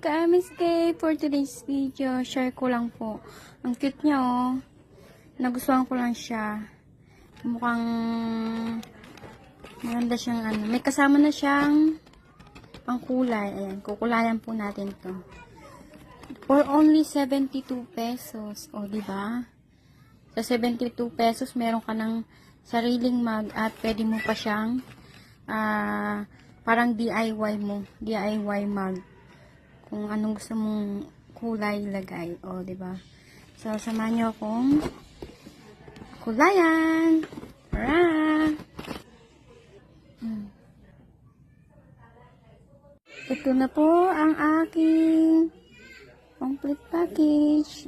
ka-MSK, for today's video, share ko lang po. Ang cute niya, oh. Nagustuhan ko lang siya. Mukhang maganda siyang ano. May kasama na siyang pangkulay. Ayan, kukulayan po natin to. For only 72 pesos. O, diba? Sa 72 pesos, meron ka ng sariling mug at pwede mo pa siyang parang DIY mo. DIY mug. Kung anong gusto mong kulay ilagay. O, diba? So, samahan nyo akong kulayan. Tara! Ito na po ang aking complete package.